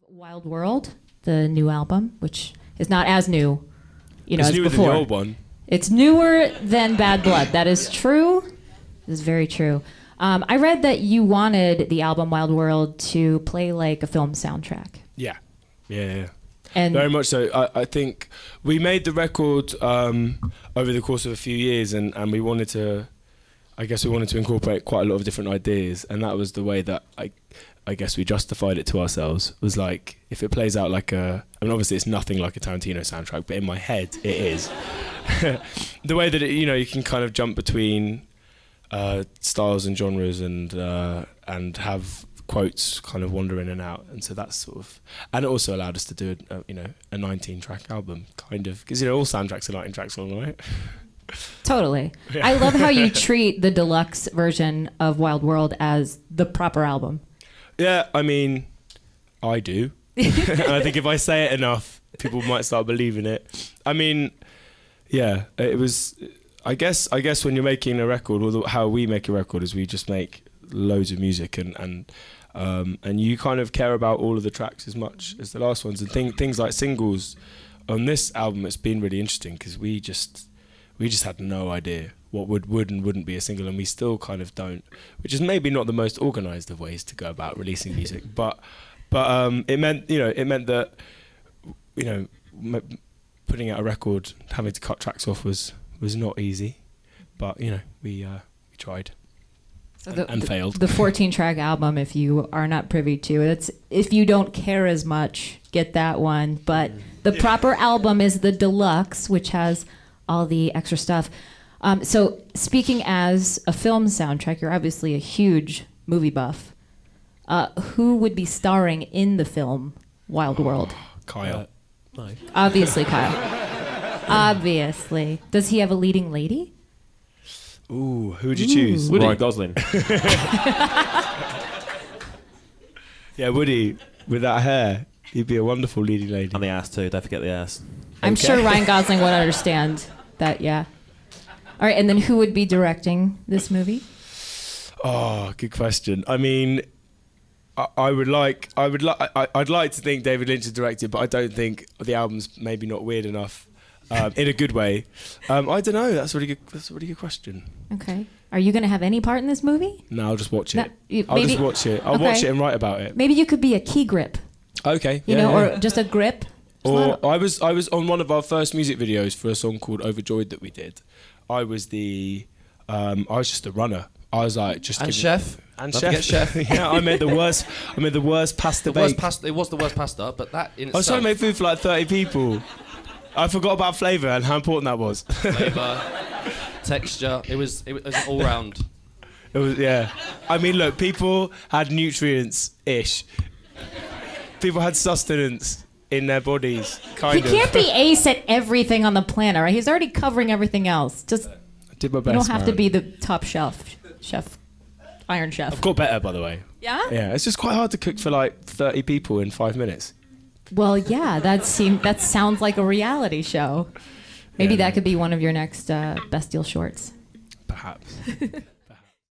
Wild World, the new album, which is not as new, it's as newer before. than the old one. It's newer than Bad Blood. That is true. This is very true. I read that you wanted the album Wild World to play like a film soundtrack. Yeah. And very much so. I think we made the record over the course of a few years, and we wanted to, incorporate quite a lot of different ideas, and that was the way that I guess we justified it to ourselves. Was like, if it plays out like obviously it's nothing like a Tarantino soundtrack, but in my head it is. The way that you can kind of jump between styles and genres and have quotes kind of wander in and out, and so that's sort of, and it also allowed us to do a 19-track album, kind of, because all soundtracks are 19 tracks long, right? Totally. Yeah. I love how you treat the deluxe version of Wild World as the proper album. Yeah, I mean, I do. And I think if I say it enough, people might start believing it. I mean, yeah, it was. I guess when you're making a record, or how we make a record is we just make loads of music, and you kind of care about all of the tracks as much as the last ones, and things like singles. On this album, it's been really interesting because we just had no idea what would and wouldn't be a single, and we still kind of don't, which is maybe not the most organised of ways to go about releasing music, but it meant that putting out a record, having to cut tracks off was not easy, but we tried. So and failed. The 14-track album, if you are not privy to it, if you don't care as much, get that one. But the proper album is the deluxe, which has all the extra stuff. So speaking as a film soundtrack, you're obviously a huge movie buff. Who would be starring in the film Wild World? Kyle. No. Obviously Kyle. Obviously. Does he have a leading lady? Ooh, who would you choose? Woody. Ryan Gosling. Yeah, Woody, with that hair, he'd be a wonderful leading lady. And the ass too, don't forget the ass. I'm sure Ryan Gosling would understand that, yeah. All right, and then who would be directing this movie? Oh, good question. I mean, I'd like to think David Lynch would direct it, but I don't think the album's maybe not weird enough. In a good way. I don't know. That's a really good question. Okay. Are you going to have any part in this movie? No, I'll just watch it. I'll just watch it. I'll watch it and write about it. Maybe you could be a key grip. Okay. Or just a grip. Or I was on one of our first music videos for a song called Overjoyed that we did. I was just the runner. I was like just chef. And Don't forget chef. Yeah, I made the worst pasta bake. It was the worst pasta, but that in itself. I was trying to make food for like 30 people. I forgot about flavour and how important that was. Flavour, texture. It was all round. It was, yeah. I mean, look, people had nutrients-ish. People had sustenance in their bodies, kind of. He can't be ace at everything on the planet, right? He's already covering everything else. Just I did my best. You don't have to be the top chef, Iron Chef. I've got better, by the way. Yeah? Yeah, it's just quite hard to cook for like 30 people in 5 minutes. Well, yeah, that sounds like a reality show. Maybe that could be one of your next Bastille shorts. Perhaps.